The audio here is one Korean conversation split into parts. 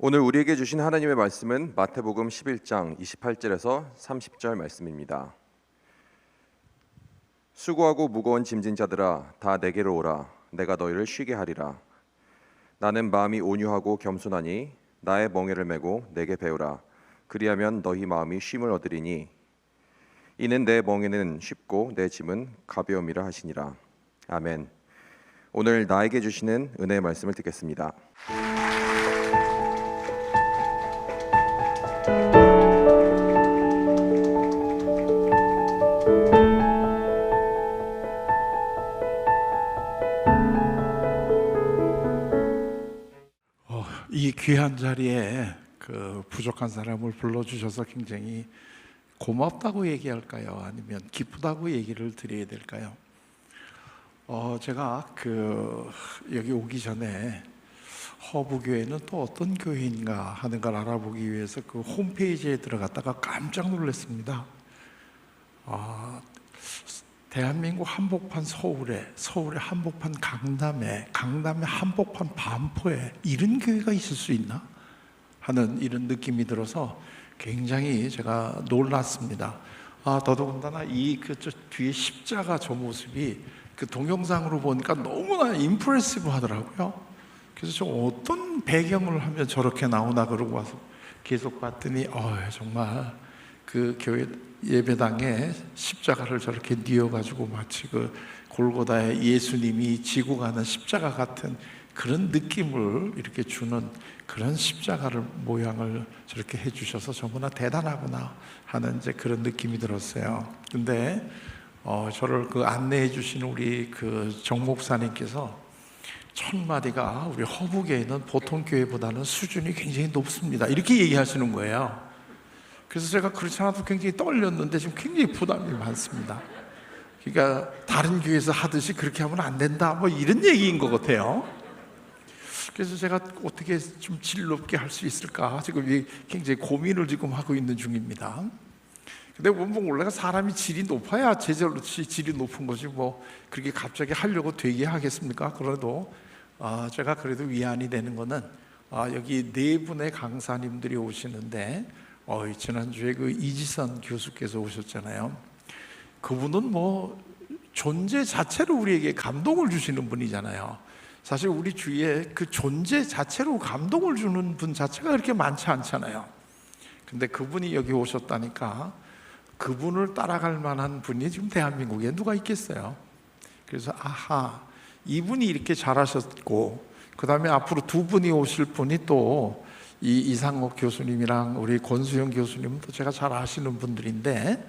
오늘 우리에게 주신 하나님의 말씀은 마태복음 11장 28절에서 30절 말씀입니다. 수고하고 무거운 짐진 자들아 다 내게로 오라. 내가 너희를 쉬게 하리라. 나는 마음이 온유하고 겸손하니 나의 멍에를 메고 내게 배우라. 그리하면 너희 마음이 쉼을 얻으리니 이는 내 멍에는 쉽고 내 짐은 가벼움이라 하시니라. 아멘. 오늘 나에게 주시는 은혜의 말씀을 듣겠습니다. 이 귀한 자리에 그 부족한 사람을 불러주셔서 굉장히 고맙다고 얘기할까요? 아니면 기쁘다고 얘기를 드려야 될까요? 제가 여기 오기 전에 허브교회는 또 어떤 교회인가 하는 걸 알아보기 위해서 그 홈페이지에 들어갔다가 깜짝 놀랐습니다. 대한민국 한복판 서울에 한복판 강남에 한복판 반포에 이런 교회가 있을 수 있나 하는 이런 느낌이 들어서 굉장히 제가 놀랐습니다. 더더군다나 저 뒤에 십자가 저 모습이 그 동영상으로 보니까 너무나 임프레시브 하더라고요. 그래서 저 어떤 배경을 하면 저렇게 나오나 그러고 와서 계속 봤더니 정말 그 교회 예배당에 십자가를 저렇게 뉘어가지고 마치 그 골고다에 예수님이 지고 가는 십자가 같은 그런 느낌을 이렇게 주는 그런 십자가를 모양을 저렇게 해주셔서 저보다 대단하구나 하는 이제 그런 느낌이 들었어요. 근데 저를 그 안내해 주신 우리 그 정 목사님께서 천마디가 우리 허브교회는 보통 교회보다는 수준이 굉장히 높습니다 이렇게 얘기하시는 거예요. 그래서 제가 그렇지 않아도 굉장히 떨렸는데 지금 굉장히 부담이 많습니다. 그러니까 다른 교회에서 하듯이 그렇게 하면 안 된다 뭐 이런 얘기인 것 같아요. 그래서 제가 어떻게 좀 질 높게 할 수 있을까 지금 굉장히 고민을 지금 하고 있는 중입니다. 근데 원래가 사람이 질이 높아야 제절로 질이 높은 거지 뭐 그렇게 갑자기 하려고 되게 하겠습니까? 그래도 제가 그래도 위안이 되는 거는 여기 네 분의 강사님들이 오시는데 지난주에 그 이지선 교수께서 오셨잖아요. 그분은 뭐 존재 자체로 우리에게 감동을 주시는 분이잖아요. 사실 우리 주위에 그 존재 자체로 감동을 주는 분 자체가 그렇게 많지 않잖아요. 근데 그분이 여기 오셨다니까 그분을 따라갈 만한 분이 지금 대한민국에 누가 있겠어요? 그래서 이분이 이렇게 잘하셨고 그 다음에 앞으로 두 분이 오실 분이 또 이상옥 교수님이랑 우리 권수영 교수님은 또 제가 잘 아시는 분들인데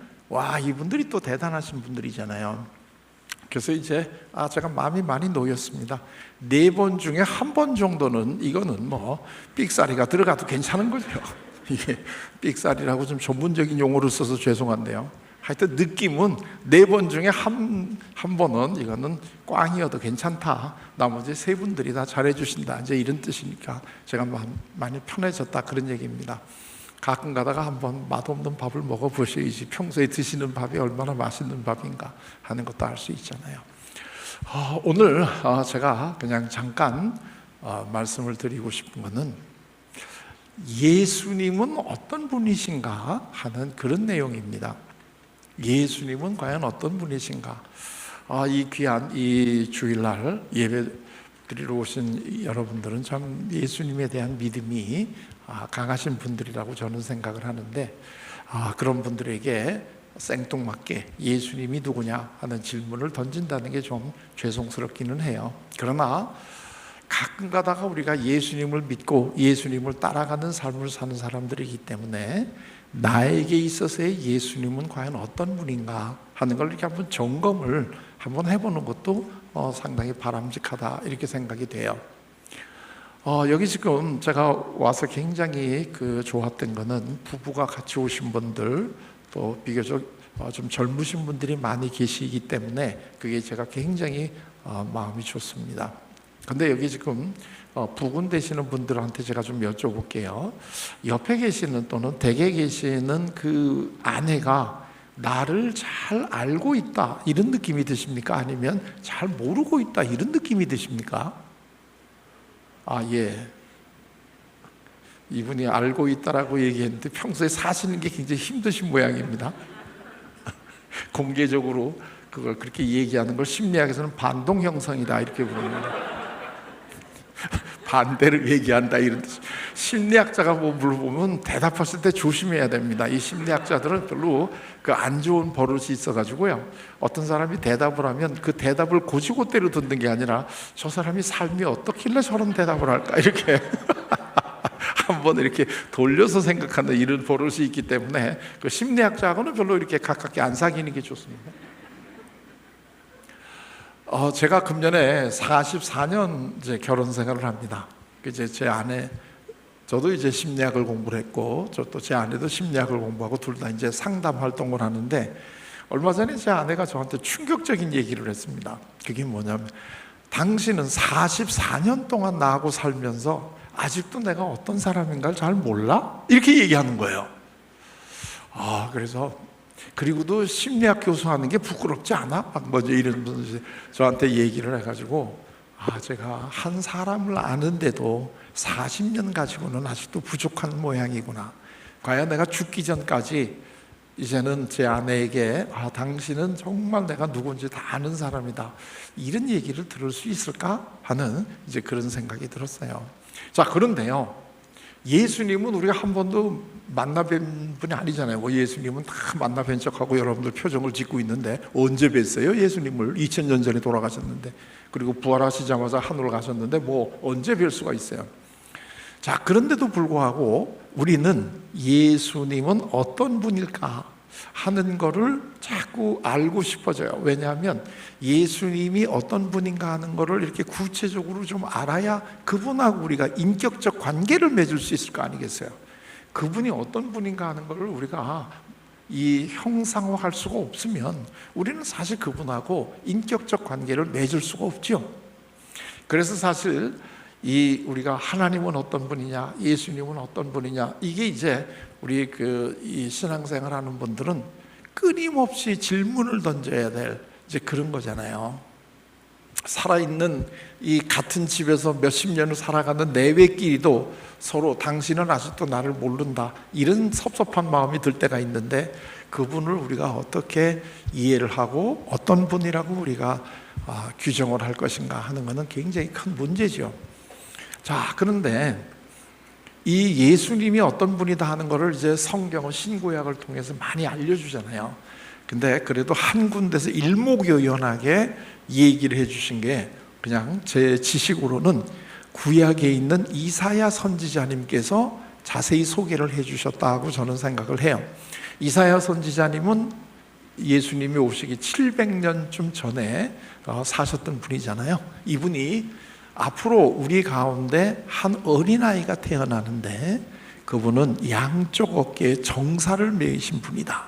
이분들이 또 대단하신 분들이잖아요. 그래서 이제 제가 마음이 많이 놓였습니다. 4번 중에 한 번 정도는 이거는 뭐 삑사리가 들어가도 괜찮은 거죠. 이게 삑사리라고 좀 전문적인 용어를 써서 죄송한데요. 하여튼 느낌은 4번 중에 한 번은 이거는 꽝이어도 괜찮다. 나머지 3분들이 다 잘해주신다. 이제 이런 뜻이니까 제가 많이 편해졌다 그런 얘기입니다. 가끔 가다가 한번 맛없는 밥을 먹어보셔야지 평소에 드시는 밥이 얼마나 맛있는 밥인가 하는 것도 알 수 있잖아요. 오늘 제가 그냥 잠깐 말씀을 드리고 싶은 것은 예수님은 어떤 분이신가 하는 그런 내용입니다. 예수님은 과연 어떤 분이신가? 이 귀한 이 주일날 예배 드리러 오신 여러분들은 참 예수님에 대한 믿음이 강하신 분들이라고 저는 생각을 하는데 그런 분들에게 생뚱맞게 예수님이 누구냐 하는 질문을 던진다는 게 좀 죄송스럽기는 해요. 그러나 가끔 가다가 우리가 예수님을 믿고 예수님을 따라가는 삶을 사는 사람들이기 때문에 나에게 있어서의 예수님은 과연 어떤 분인가 하는 걸 이렇게 한번 점검을 한번 해보는 것도 상당히 바람직하다 이렇게 생각이 돼요. 여기 지금 제가 와서 굉장히 좋았던 거는 부부가 같이 오신 분들 또 비교적 좀 젊으신 분들이 많이 계시기 때문에 그게 제가 굉장히 마음이 좋습니다. 근데 여기 지금 부군 되시는 분들한테 제가 좀 여쭤볼게요. 옆에 계시는 또는 댁에 계시는 그 아내가 나를 잘 알고 있다 이런 느낌이 드십니까? 아니면 잘 모르고 있다 이런 느낌이 드십니까? 예. 이분이 알고 있다라고 얘기했는데 평소에 사시는 게 굉장히 힘드신 모양입니다. 공개적으로 그걸 그렇게 얘기하는 걸 심리학에서는 반동 형성이다 이렇게 부릅니다. 반대를 얘기한다 이런 뜻. 심리학자가 뭐 물어보면 대답하실 때 조심해야 됩니다. 이 심리학자들은 별로 그 안 좋은 버릇이 있어가지고요. 어떤 사람이 대답을 하면 그 대답을 고지고대로 듣는 게 아니라 저 사람이 삶이 어떻길래 저런 대답을 할까 이렇게 한번 이렇게 돌려서 생각하는 이런 버릇이 있기 때문에 그 심리학자하고는 별로 이렇게 가깝게 안 사귀는 게 좋습니다. 제가 금년에 44년 이제 결혼 생활을 합니다. 이제 제 아내, 저도 이제 심리학을 공부를 했고, 저 또 제 아내도 심리학을 공부하고 둘 다 이제 상담 활동을 하는데, 얼마 전에 제 아내가 저한테 충격적인 얘기를 했습니다. 그게 뭐냐면, 당신은 44년 동안 나하고 살면서 아직도 내가 어떤 사람인가를 잘 몰라? 이렇게 얘기하는 거예요. 그래서 그리고도 심리학 교수하는 게 부끄럽지 않아? 막 먼저 이런 분이 저한테 얘기를 해가지고 제가 한 사람을 아는데도 40년 가지고는 아직도 부족한 모양이구나. 과연 내가 죽기 전까지 이제는 제 아내에게 당신은 정말 내가 누군지 다 아는 사람이다 이런 얘기를 들을 수 있을까 하는 이제 그런 생각이 들었어요. 자, 그런데요, 예수님은 우리가 한 번도 만나뵌 분이 아니잖아요. 예수님은 다 만나뵌 척하고 여러분들 표정을 짓고 있는데 언제 뵀어요? 예수님을 2000년 전에 돌아가셨는데, 그리고 부활하시자마자 하늘을 가셨는데 뭐 언제 뵐 수가 있어요? 자, 그런데도 불구하고 우리는 예수님은 어떤 분일까 하는 거를 자꾸 알고 싶어져요. 왜냐하면 예수님이 어떤 분인가 하는 거를 이렇게 구체적으로 좀 알아야 그분하고 우리가 인격적 관계를 맺을 수 있을 거 아니겠어요? 그분이 어떤 분인가 하는 거를 우리가 이 형상화할 수가 없으면 우리는 사실 그분하고 인격적 관계를 맺을 수가 없죠. 그래서 사실 우리가 하나님은 어떤 분이냐, 예수님은 어떤 분이냐, 이게 이제 우리 이 신앙생활 하는 분들은 끊임없이 질문을 던져야 될 이제 그런 거잖아요. 살아있는 이 같은 집에서 몇십 년을 살아가는 내외끼리도 서로 당신은 아직도 나를 모른다 이런 섭섭한 마음이 들 때가 있는데, 그분을 우리가 어떻게 이해를 하고 어떤 분이라고 우리가 규정을 할 것인가 하는 것은 굉장히 큰 문제죠. 자, 그런데 이 예수님이 어떤 분이다 하는 것을 이제 성경은 신구약을 통해서 많이 알려주잖아요. 근데 그래도 한 군데서 일목요연하게 얘기를 해주신 게, 그냥 제 지식으로는 구약에 있는 이사야 선지자님께서 자세히 소개를 해주셨다고 저는 생각을 해요. 이사야 선지자님은 예수님이 오시기 700년쯤 전에 사셨던 분이잖아요. 이분이 앞으로 우리 가운데 한 어린아이가 태어나는데 그분은 양쪽 어깨에 정사를 매이신 분이다.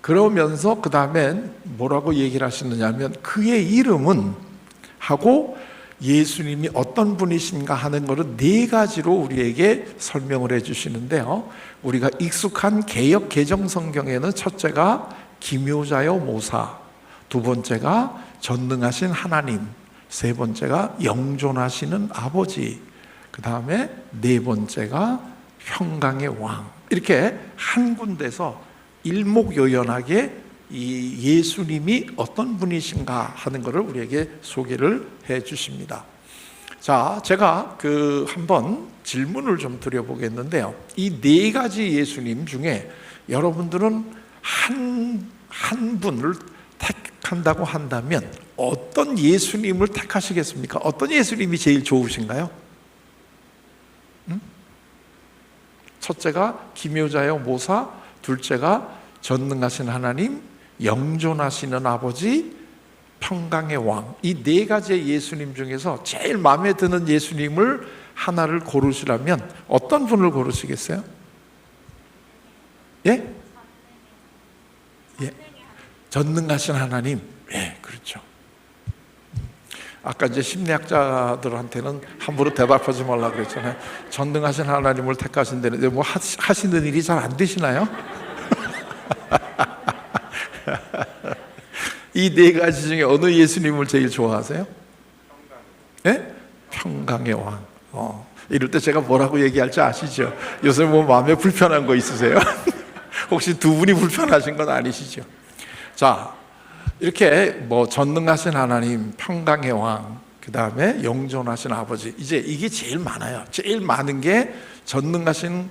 그러면서 그 다음엔 뭐라고 얘기를 하시느냐면, 그의 이름은 하고 예수님이 어떤 분이신가 하는 것을 네 가지로 우리에게 설명을 해 주시는데요, 우리가 익숙한 개역 개정 성경에는 첫째가 기묘자여 모사, 두 번째가 전능하신 하나님, 세 번째가 영존하시는 아버지, 그 다음에 네 번째가 평강의 왕, 이렇게 한 군데서 일목요연하게 이 예수님이 어떤 분이신가 하는 것을 우리에게 소개를 해 주십니다. 자, 제가 한번 질문을 좀 드려보겠는데요, 이 네 가지 예수님 중에 여러분들은 한 분을 택한다고 한다면 어떤 예수님을 택하시겠습니까? 어떤 예수님이 제일 좋으신가요? 첫째가 기묘자여 모사, 둘째가 전능하신 하나님, 영존하시는 아버지, 평강의 왕. 이 네 가지의 예수님 중에서 제일 마음에 드는 예수님을 하나를 고르시라면 어떤 분을 고르시겠어요? 예? 전능하신 하나님. 예, 그렇죠. 아까 이제 심리학자들한테는 함부로 대답하지 말라고 그랬잖아요. 전능하신 하나님을 택하신다는데 뭐 하시는 일이 잘 안 되시나요? 이 네 가지 중에 어느 예수님을 제일 좋아하세요? 예? 평강의 왕. 이럴 때 제가 뭐라고 얘기할지 아시죠? 요새 뭐 마음에 불편한 거 있으세요? 혹시 두 분이 불편하신 건 아니시죠? 자, 이렇게 뭐 전능하신 하나님, 평강의 왕, 그 다음에 영존하신 아버지, 이제 이게 제일 많아요. 제일 많은 게 전능하신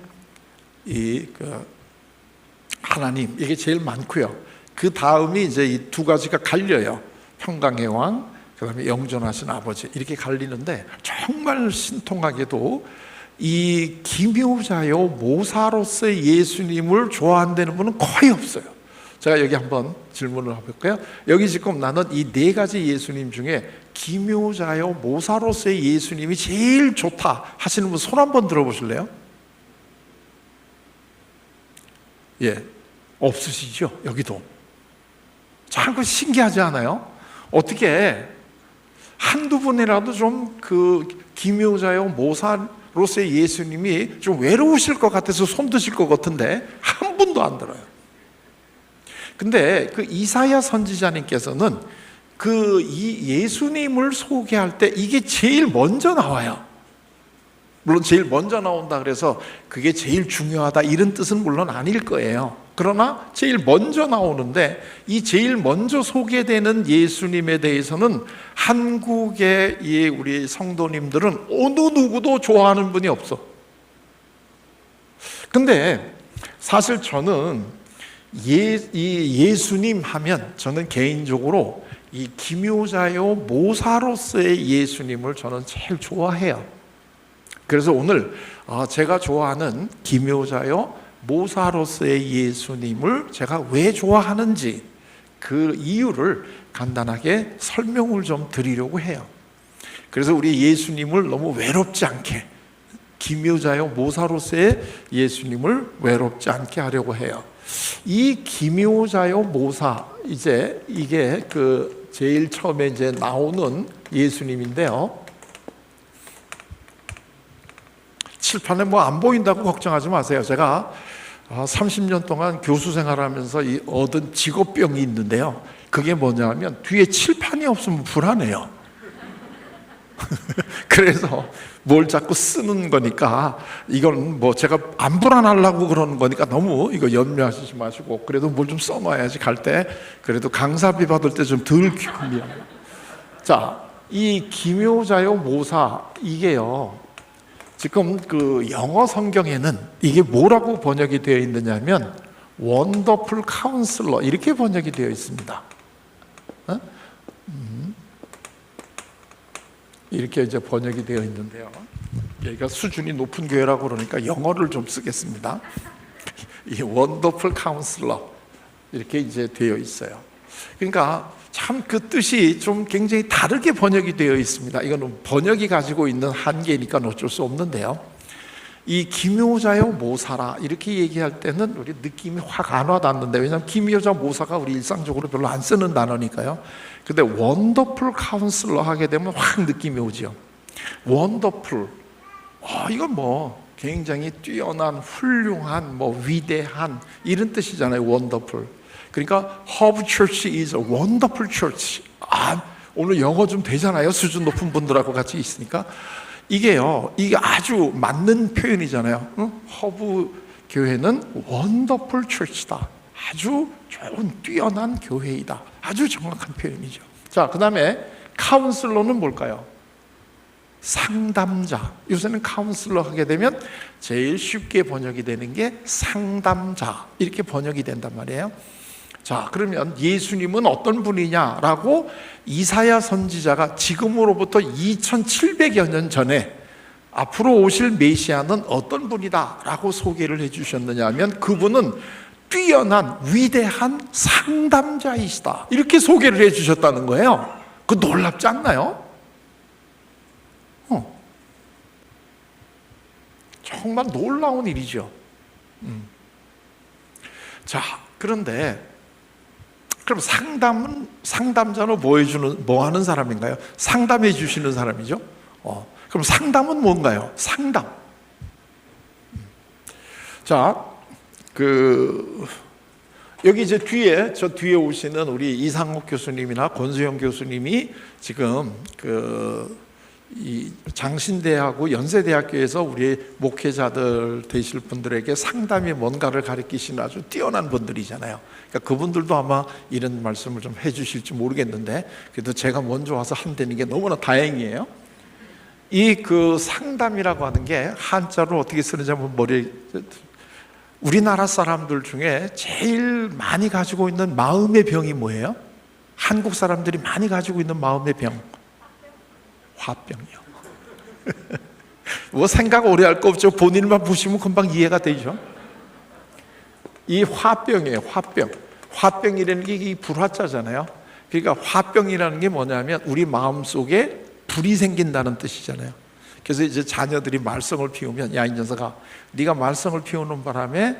하나님, 이게 제일 많고요. 그 다음이 이제 이 두 가지가 갈려요. 평강의 왕, 그 다음에 영존하신 아버지, 이렇게 갈리는데 정말 신통하게도 이 기묘자요 모사로서의 예수님을 좋아한다는 분은 거의 없어요. 제가 여기 한번 질문을 해볼까요? 여기 지금 나는 이 네 가지 예수님 중에 기묘자요 모사로서의 예수님이 제일 좋다 하시는 분 손 한번 들어보실래요? 예, 없으시죠? 여기도. 참 그 신기하지 않아요? 어떻게 한두 분이라도 좀 그 기묘자요 모사로서의 예수님이 좀 외로우실 것 같아서 손 드실 것 같은데 한 분도 안 들어요. 근데 그 이사야 선지자님께서는 그 이 예수님을 소개할 때 이게 제일 먼저 나와요. 물론 제일 먼저 나온다 그래서 그게 제일 중요하다 이런 뜻은 물론 아닐 거예요. 그러나 제일 먼저 나오는데 이 제일 먼저 소개되는 예수님에 대해서는 한국의 이 우리 성도님들은 어느 누구도 좋아하는 분이 없어. 근데 사실 저는 예수님 하면 저는 개인적으로 이 기묘자요 모사로서의 예수님을 저는 제일 좋아해요. 그래서 오늘 제가 좋아하는 기묘자요 모사로서의 예수님을 제가 왜 좋아하는지 그 이유를 간단하게 설명을 좀 드리려고 해요. 그래서 우리 예수님을 너무 외롭지 않게, 기묘자요 모사로서의 예수님을 외롭지 않게 하려고 해요. 이 기묘자요 모사, 이제 이게 그 제일 처음에 이제 나오는 예수님인데요. 칠판에 뭐 안 보인다고 걱정하지 마세요. 제가 30년 동안 교수 생활하면서 얻은 직업병이 있는데요. 그게 뭐냐면 뒤에 칠판이 없으면 불안해요. 그래서 뭘 자꾸 쓰는 거니까 이건 뭐 제가 안 불안하려고 그러는 거니까 너무 이거 염려하시지 마시고 그래도 뭘 좀 써놔야지 갈 때 그래도 강사비 받을 때 좀 덜 귀합니다. 자, 이 기묘자요 모사 이게요. 지금 그 영어 성경에는 이게 뭐라고 번역이 되어 있느냐면 원더풀 카운슬러 이렇게 번역이 되어 있습니다. 이렇게 이제 번역이 되어 있는데요. 여기가 수준이 높은 교회라고 그러니까 영어를 좀 쓰겠습니다. 이 원더풀 카운슬러 이렇게 이제 되어 있어요. 그러니까 참 그 뜻이 좀 굉장히 다르게 번역이 되어 있습니다. 이거는 번역이 가지고 있는 한계니까 어쩔 수 없는데요. 이 기묘자요 모사라 이렇게 얘기할 때는 우리 느낌이 확 안 와닿는데 왜냐하면 기묘자 모사가 우리 일상적으로 별로 안 쓰는 단어니까요. 근데 원더풀 카운슬러 하게 되면 확 느낌이 오죠. 원더풀, 이건 뭐 굉장히 뛰어난, 훌륭한, 뭐 위대한 이런 뜻이잖아요. 원더풀. 그러니까 Hope Church is a wonderful church. 오늘 영어 좀 되잖아요. 수준 높은 분들하고 같이 있으니까. 이게요, 이게 아주 맞는 표현이잖아요. 허브 교회는 원더풀 처치다. 아주 좋은 뛰어난 교회이다. 아주 정확한 표현이죠. 자, 그 다음에 카운슬러는 뭘까요? 상담자. 요새는 카운슬러 하게 되면 제일 쉽게 번역이 되는 게 상담자 이렇게 번역이 된단 말이에요. 자, 그러면 예수님은 어떤 분이냐라고 이사야 선지자가 지금으로부터 2700여 년 전에 앞으로 오실 메시아는 어떤 분이다 라고 소개를 해주셨느냐 하면 그분은 뛰어난 위대한 상담자이시다 이렇게 소개를 해주셨다는 거예요. 그 놀랍지 않나요? 정말 놀라운 일이죠. 자, 그런데 그럼 상담자는 뭐 하는 사람인가요? 상담해 주시는 사람이죠. 그럼 상담은 뭔가요? 상담. 자, 여기 이제 저 뒤에 오시는 우리 이상옥 교수님이나 권수영 교수님이 지금 이 장신대하고 연세대학교에서 우리 목회자들 되실 분들에게 상담이 뭔가를 가르치시는 아주 뛰어난 분들이잖아요. 그러니까 그분들도 아마 이런 말씀을 좀 해주실지 모르겠는데, 그래도 제가 먼저 와서 한다는 게 너무나 다행이에요. 이 그 상담이라고 하는 게 한자로 어떻게 쓰는지 한번 우리나라 사람들 중에 제일 많이 가지고 있는 마음의 병이 뭐예요? 한국 사람들이 많이 가지고 있는 마음의 병, 화병이요. 뭐 생각 오래 할 거 없죠. 본인만 보시면 금방 이해가 되죠. 이 화병이에요. 화병. 화병이라는 게 이 불화자잖아요. 그러니까 화병이라는 게 뭐냐면 우리 마음속에 불이 생긴다는 뜻이잖아요. 그래서 이제 자녀들이 말썽을 피우면, 야, 이 녀석아, 네가 말썽을 피우는 바람에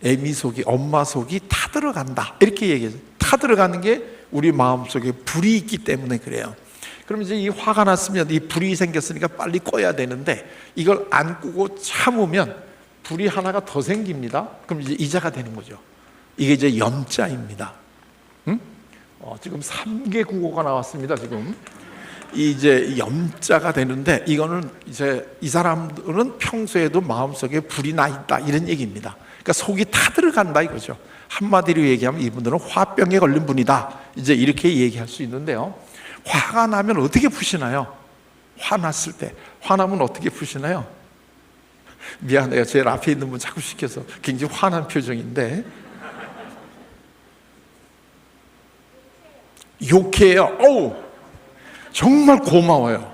애미 속이, 엄마 속이 타들어간다, 이렇게 얘기해요. 타들어가는 게 우리 마음속에 불이 있기 때문에 그래요. 그럼 이제 이 화가 났으면, 이 불이 생겼으니까 빨리 꺼야 되는데 이걸 안 끄고 참으면 불이 하나가 더 생깁니다. 그럼 이제 이자가 되는 거죠. 이게 이제 염자입니다. 지금 3개 국어가 나왔습니다. 지금 이제 염자가 되는데, 이거는 이제 이 사람들은 평소에도 마음속에 불이 나 있다, 이런 얘기입니다. 그러니까 속이 타들어간다 이거죠. 한마디로 얘기하면 이분들은 화병에 걸린 분이다, 이제 이렇게 얘기할 수 있는데요. 화가 나면 어떻게 푸시나요? 화났을 때, 화나면 어떻게 푸시나요? 미안해요, 제일 앞에 있는 분 자꾸 시켜서 굉장히 화난 표정인데, 욕해요. 어우, 정말 고마워요.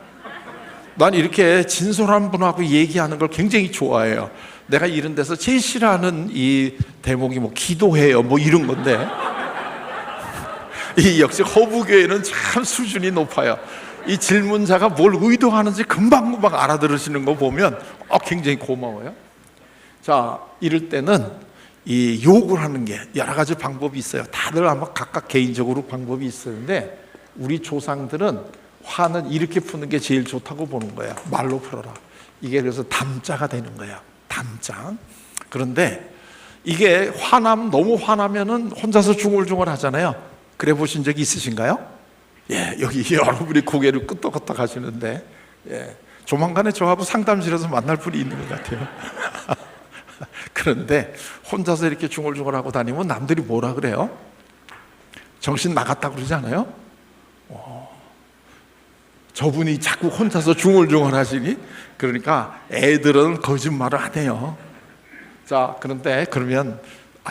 난 이렇게 진솔한 분하고 얘기하는 걸 굉장히 좋아해요. 내가 이런 데서 제일 싫어하는 이 대목이 뭐 기도해요, 뭐 이런 건데, 이 역시 허브교회는 참 수준이 높아요. 이 질문자가 뭘 의도하는지 금방금방 알아들으시는 거 보면 굉장히 고마워요. 자, 이럴 때는 이 욕을 하는 게 여러 가지 방법이 있어요. 다들 아마 각각 개인적으로 방법이 있었는데, 우리 조상들은 화는 이렇게 푸는 게 제일 좋다고 보는 거예요. 말로 풀어라. 이게 그래서 담자가 되는 거예요. 담자. 그런데 이게 너무 화나면은 혼자서 중얼중얼 하잖아요. 그래 보신 적이 있으신가요? 예, 여기 여러분이 고개를 끄덕끄덕 하시는데, 예, 조만간에 저하고 상담실에서 만날 분이 있는 것 같아요. 그런데 혼자서 이렇게 중얼중얼하고 다니면 남들이 뭐라 그래요? 정신 나갔다고 그러지 않아요? 저분이 자꾸 혼자서 중얼중얼 하시니, 그러니까 애들은 거짓말을 하네요. 자, 그런데 그러면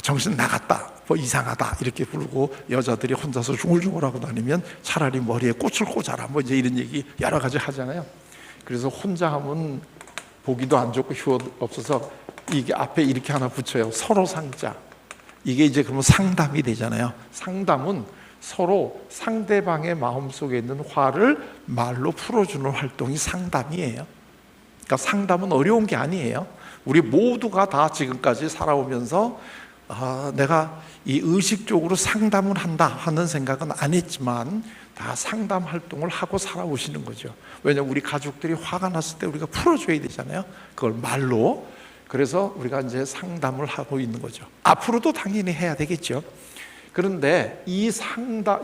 정신 나갔다, 뭐 이상하다, 이렇게 부르고 여자들이 혼자서 중얼중얼하고 다니면 차라리 머리에 꽃을 꽂아라, 뭐 이제 이런 얘기 여러 가지 하잖아요. 그래서 혼자 하면 보기도 안 좋고 휴 없어서 이게 앞에 이렇게 하나 붙여요. 서로 상자. 이게 이제 그러면 상담이 되잖아요. 상담은 서로 상대방의 마음속에 있는 화를 말로 풀어주는 활동이 상담이에요. 그러니까 상담은 어려운 게 아니에요. 우리 모두가 다 지금까지 살아오면서 내가 이 의식적으로 상담을 한다 하는 생각은 안 했지만 다 상담 활동을 하고 살아오시는 거죠. 왜냐하면 우리 가족들이 화가 났을 때 우리가 풀어줘야 되잖아요. 그걸 말로. 그래서 우리가 이제 상담을 하고 있는 거죠. 앞으로도 당연히 해야 되겠죠. 그런데 이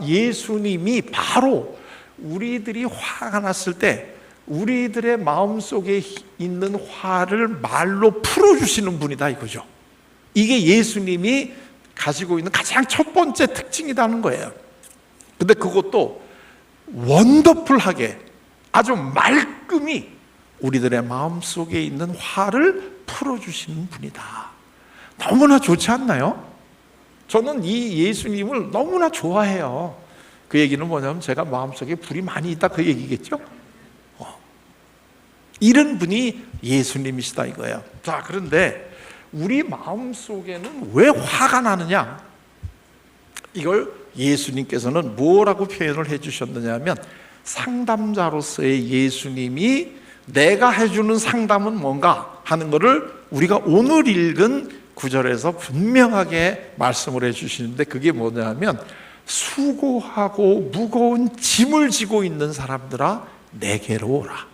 예수님이 바로 우리들이 화가 났을 때 우리들의 마음속에 있는 화를 말로 풀어주시는 분이다 이거죠. 이게 예수님이 가지고 있는 가장 첫 번째 특징이라는 거예요. 근데 그것도 원더풀하게 아주 말끔히 우리들의 마음속에 있는 화를 풀어주시는 분이다. 너무나 좋지 않나요? 저는 이 예수님을 너무나 좋아해요. 그 얘기는 뭐냐면 제가 마음속에 불이 많이 있다, 그 얘기겠죠? 이런 분이 예수님이시다 이거예요. 자, 그런데 우리 마음속에는 왜 화가 나느냐? 이걸 예수님께서는 뭐라고 표현을 해주셨느냐 하면, 상담자로서의 예수님이 내가 해주는 상담은 뭔가 하는 것을 우리가 오늘 읽은 구절에서 분명하게 말씀을 해주시는데, 그게 뭐냐면 수고하고 무거운 짐을 지고 있는 사람들아 내게로 오라.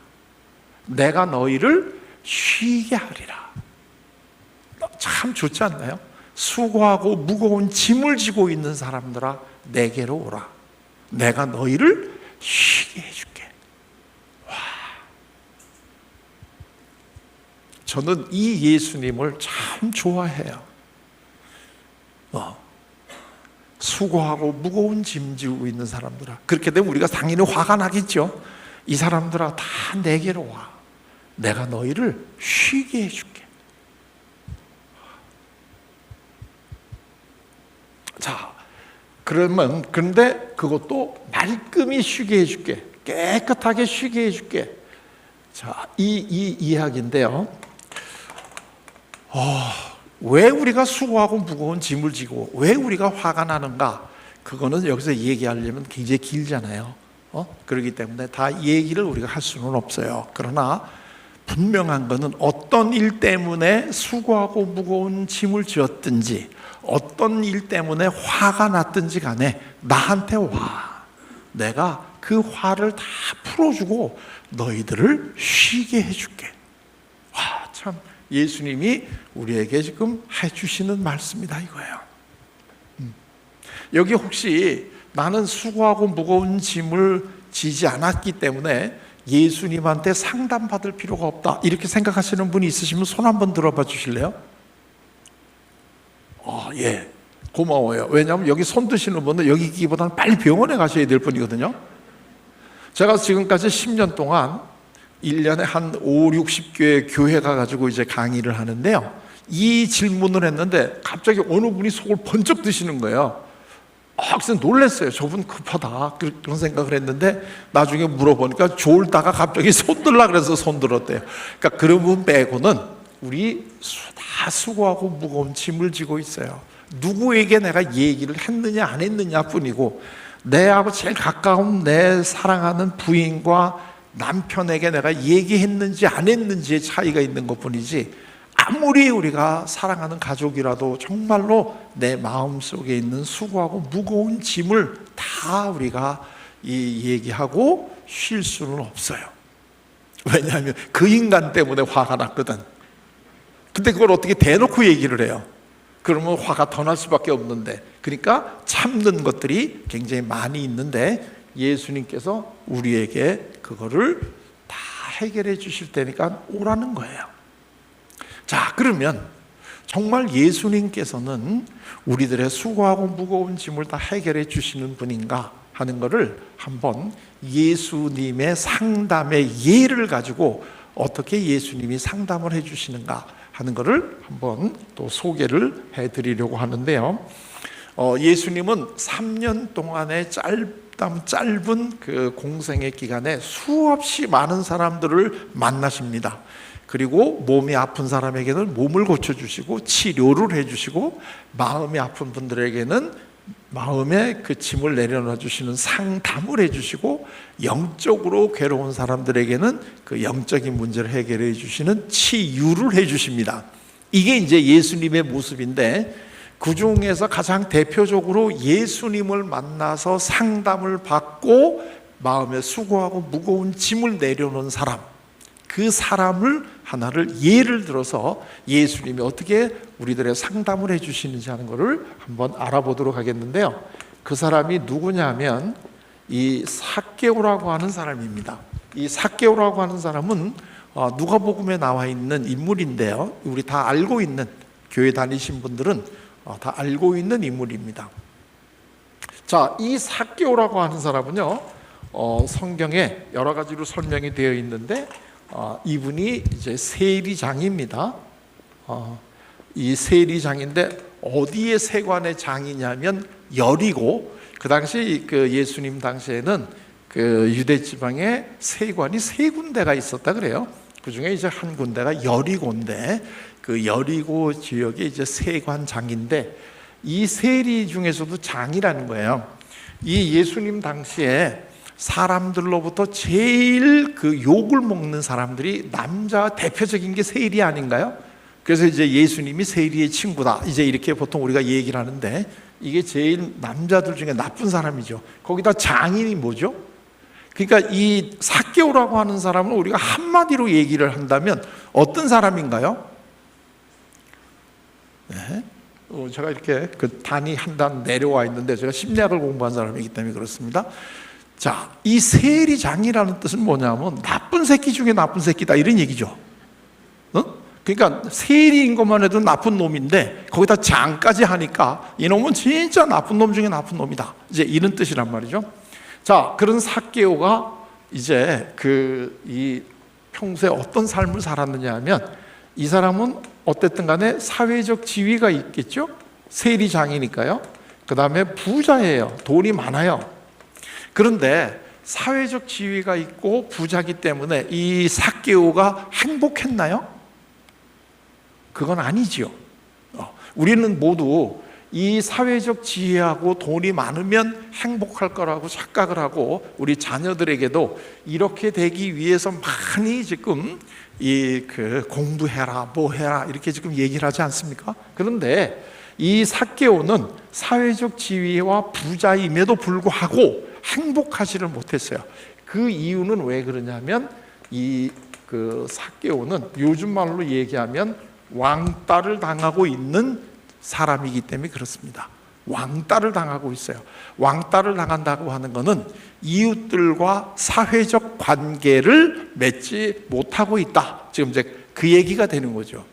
내가 너희를 쉬게 하리라. 참 좋지 않나요? 수고하고 무거운 짐을 지고 있는 사람들아 내게로 오라. 내가 너희를 쉬게 해줄게. 와, 저는 이 예수님을 참 좋아해요. 수고하고 무거운 짐 지고 있는 사람들아, 그렇게 되면 우리가 당연히 화가 나겠죠. 이 사람들아 다 내게로 와. 내가 너희를 쉬게 해줄게. 자, 그러면 그런데 그것도 말끔히 쉬게 해줄게. 깨끗하게 쉬게 해줄게. 자, 이 이야기인데요. 왜 우리가 수고하고 무거운 짐을 지고 왜 우리가 화가 나는가? 그거는 여기서 얘기하려면 굉장히 길잖아요. 그렇기 때문에 다 얘기를 우리가 할 수는 없어요. 그러나 분명한 것은 어떤 일 때문에 수고하고 무거운 짐을 지었든지 어떤 일 때문에 화가 났든지 간에 나한테 와. 내가 그 화를 다 풀어주고 너희들을 쉬게 해줄게. 와, 참 예수님이 우리에게 지금 해주시는 말씀이다 이거예요. 여기 혹시 나는 수고하고 무거운 짐을 지지 않았기 때문에 예수님한테 상담받을 필요가 없다 이렇게 생각하시는 분이 있으시면 손 한번 들어봐 주실래요? 예, 고마워요. 왜냐하면 여기 손 드시는 분은 여기 있기보다는 빨리 병원에 가셔야 될 분이거든요. 제가 지금까지 10년 동안 1년에 한 5, 60교회 교회 가가지고 이제 강의를 하는데요. 이 질문을 했는데 갑자기 어느 분이 속을 번쩍 드시는 거예요. 그래서 놀랐어요. 저분 급하다 그런 생각을 했는데 나중에 물어보니까 졸다가 갑자기 손 들라 그래서 손 들었대요. 그러니까 그런 분 빼고는 우리 다 수고하고 무거운 짐을 지고 있어요. 누구에게 내가 얘기를 했느냐 안 했느냐 뿐이고 내하고 제일 가까운 내 사랑하는 부인과 남편에게 내가 얘기했는지 안 했는지의 차이가 있는 것뿐이지 아무리 우리가 사랑하는 가족이라도 정말로 내 마음속에 있는 수고하고 무거운 짐을 다 우리가 얘기하고 쉴 수는 없어요. 왜냐하면 그 인간 때문에 화가 났거든. 근데 그걸 어떻게 대놓고 얘기를 해요? 그러면 화가 더 날 수밖에 없는데, 그러니까 참는 것들이 굉장히 많이 있는데 예수님께서 우리에게 그거를 다 해결해 주실 테니까 오라는 거예요. 자, 그러면 정말 예수님께서는 우리들의 수고하고 무거운 짐을 다 해결해 주시는 분인가 하는 것을 한번 예수님의 상담의 예를 가지고 어떻게 예수님이 상담을 해 주시는가 하는 것을 한번 또 소개를 해 드리려고 하는데요. 예수님은 3년 동안의 짧은 그 공생의 기간에 수없이 많은 사람들을 만나십니다. 그리고 몸이 아픈 사람에게는 몸을 고쳐주시고 치료를 해주시고 마음이 아픈 분들에게는 마음의 그 짐을 내려놔 주시는 상담을 해주시고 영적으로 괴로운 사람들에게는 그 영적인 문제를 해결해 주시는 치유를 해주십니다. 이게 이제 예수님의 모습인데 그 중에서 가장 대표적으로 예수님을 만나서 상담을 받고 마음에 수고하고 무거운 짐을 내려놓은 사람, 그 사람을 하나를 예를 들어서 예수님이 어떻게 우리들의 상담을 해주시는지 하는 것을 한번 알아보도록 하겠는데요. 그 사람이 누구냐면 이 삭개오라고 하는 사람입니다. 이 삭개오라고 하는 사람은 누가복음에 나와 있는 인물인데요. 우리 다 알고 있는, 교회 다니신 분들은 다 알고 있는 인물입니다. 자, 이 삭개오라고 하는 사람은요, 성경에 여러 가지로 설명이 되어 있는데 이분이 이제 세리장입니다. 이 세리장인데 어디에 세관의 장이냐면 여리고, 그 당시 그 예수님 당시에는 그 유대 지방에 세관이 세 군데가 있었다 그래요. 그 중에 이제 한 군데가 여리고인데 그 여리고 지역에 이제 세관장인데 이 세리 중에서도 장이라는 거예요. 이 예수님 당시에 사람들로부터 제일 그 욕을 먹는 사람들이 남자 대표적인 게 세리 아닌가요? 그래서 이제 예수님이 세리의 친구다 이제 이렇게 보통 우리가 얘기를 하는데 이게 제일 남자들 중에 나쁜 사람이죠. 거기다 장인이 뭐죠? 그러니까 이 삭개오라고 하는 사람은 우리가 한마디로 얘기를 한다면 어떤 사람인가요? 네. 제가 이렇게 그 단이 한 단 내려와 있는데 제가 심리학을 공부한 사람이기 때문에 그렇습니다. 자, 이 세리장이라는 뜻은 뭐냐면 나쁜 새끼 중에 나쁜 새끼다 이런 얘기죠. 그러니까 세리인 것만 해도 나쁜 놈인데 거기다 장까지 하니까 이놈은 진짜 나쁜 놈 중에 나쁜 놈이다. 이제 이런 뜻이란 말이죠. 자, 그런 삭개오가 이제 이 평소에 어떤 삶을 살았느냐 하면 이 사람은 어쨌든 간에 사회적 지위가 있겠죠. 세리장이니까요. 그 다음에 부자예요. 돈이 많아요. 그런데 사회적 지위가 있고 부자기 때문에 이 삭개오가 행복했나요? 그건 아니지요. 우리는 모두 이 사회적 지위하고 돈이 많으면 행복할 거라고 착각을 하고 우리 자녀들에게도 이렇게 되기 위해서 많이 지금 공부해라, 뭐 해라 이렇게 지금 얘기를 하지 않습니까? 그런데 이 삭개오는 사회적 지위와 부자임에도 불구하고 행복하지를 못했어요. 그 이유는 왜 그러냐면 삭개오는 요즘 말로 얘기하면 왕따를 당하고 있는 사람이기 때문에 그렇습니다. 왕따를 당하고 있어요. 왕따를 당한다고 하는 것은 이웃들과 사회적 관계를 맺지 못하고 있다. 지금 이제 그 얘기가 되는 거죠.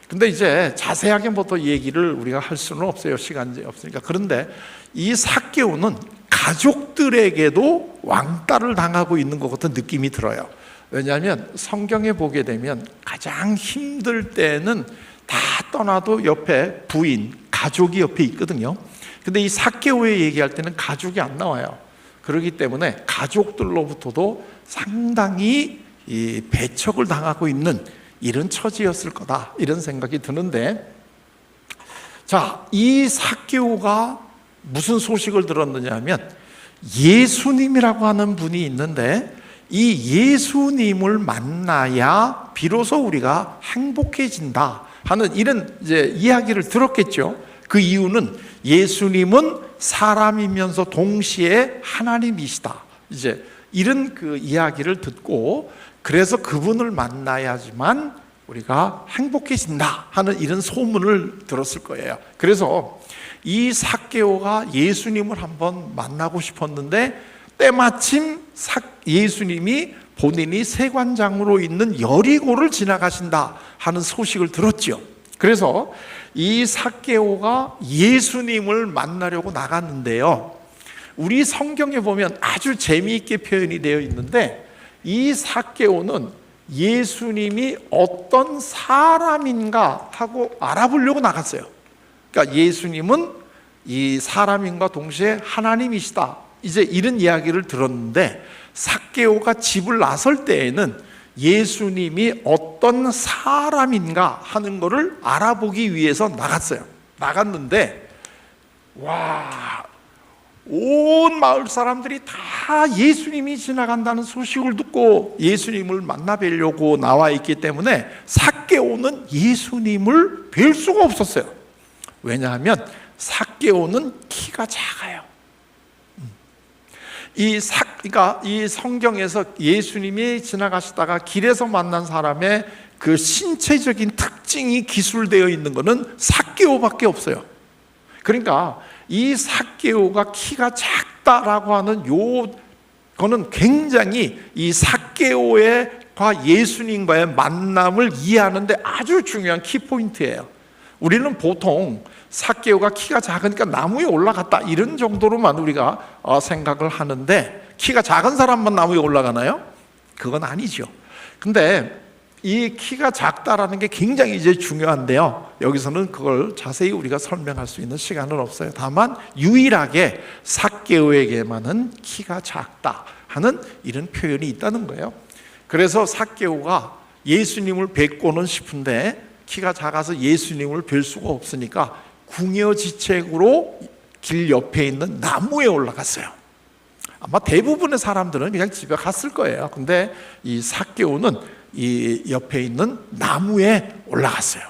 근데 이제 자세하게 뭐 더 얘기를 우리가 할 수는 없어요. 시간이 없으니까. 그런데 이 삭개오는 가족들에게도 왕따를 당하고 있는 것 같은 느낌이 들어요. 왜냐하면 성경에 보게 되면 가장 힘들 때는 다 떠나도 옆에 부인, 가족이 옆에 있거든요. 근데 이 삭개오에 얘기할 때는 가족이 안 나와요. 그렇기 때문에 가족들로부터도 상당히 배척을 당하고 있는 이런 처지였을 거다, 이런 생각이 드는데, 자, 이 삭개오가 무슨 소식을 들었느냐 하면 예수님이라고 하는 분이 있는데 이 예수님을 만나야 비로소 우리가 행복해진다 하는 이런 이제 이야기를 들었겠죠. 그 이유는 예수님은 사람이면서 동시에 하나님이시다. 이제 이런 그 이야기를 듣고 그래서 그분을 만나야지만 우리가 행복해진다 하는 이런 소문을 들었을 거예요. 그래서 이 삭개오가 예수님을 한번 만나고 싶었는데 때마침 예수님이 본인이 세관장으로 있는 여리고를 지나가신다 하는 소식을 들었죠. 그래서 이 삭개오가 예수님을 만나려고 나갔는데요, 우리 성경에 보면 아주 재미있게 표현이 되어 있는데 이 삭개오는 예수님이 어떤 사람인가 하고 알아보려고 나갔어요. 그러니까 예수님은 이 사람인과 동시에 하나님이시다, 이제 이런 이야기를 들었는데 삭개오가 집을 나설 때에는 예수님이 어떤 사람인가 하는 것을 알아보기 위해서 나갔어요. 나갔는데 온 마을 사람들이 다 예수님이 지나간다는 소식을 듣고 예수님을 만나 뵈려고 나와 있기 때문에 삭개오는 예수님을 뵐 수가 없었어요. 왜냐하면 삭개오는 키가 작아요. 그러니까 이 성경에서 예수님이 지나가시다가 길에서 만난 사람의 그 신체적인 특징이 기술되어 있는 것은 삭개오밖에 없어요. 그러니까 이 삭개오가 키가 작다라고 하는 거는 굉장히 이 삭개오과 예수님과의 만남을 이해하는데 아주 중요한 키포인트예요. 우리는 보통 삭개오가 키가 작으니까 나무에 올라갔다 이런 정도로만 우리가 생각을 하는데, 키가 작은 사람만 나무에 올라가나요? 그건 아니죠. 근데 이 키가 작다라는 게 굉장히 이제 중요한데요, 여기서는 그걸 자세히 우리가 설명할 수 있는 시간은 없어요. 다만 유일하게 삭개오에게만은 키가 작다 하는 이런 표현이 있다는 거예요. 그래서 삭개오가 예수님을 뵙고는 싶은데 키가 작아서 예수님을 뵐 수가 없으니까 궁여지책으로 길 옆에 있는 나무에 올라갔어요. 아마 대부분의 사람들은 그냥 집에 갔을 거예요. 근데 이 삭개오는 이 옆에 있는 나무에 올라갔어요.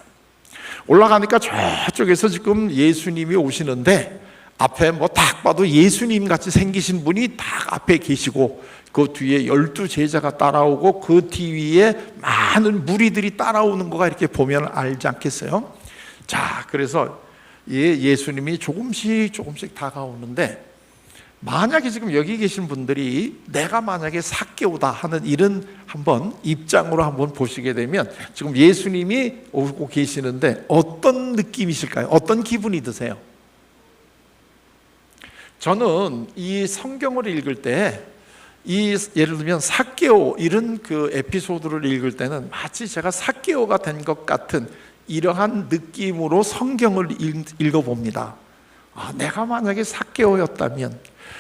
올라가니까 저쪽에서 지금 예수님이 오시는데 앞에 뭐 딱 봐도 예수님 같이 생기신 분이 딱 앞에 계시고 그 뒤에 12제자가 따라오고 그 뒤에 많은 무리들이 따라오는 거가 이렇게 보면 알지 않겠어요? 자, 그래서 예수님이 조금씩 다가오는데 만약에 지금 여기 계신 분들이 내가 만약에 삭개오다 하는 이런 한번 입장으로 한번 보시게 되면 지금 예수님이 오고 계시는데 어떤 느낌이실까요? 어떤 기분이 드세요? 저는 이 성경을 읽을 때 예를 들면 삭개오 이런 그 에피소드를 읽을 때는 마치 제가 삭개오가 된 것 같은 이러한 느낌으로 성경을 읽어봅니다. 내가 만약에 삭개오였다면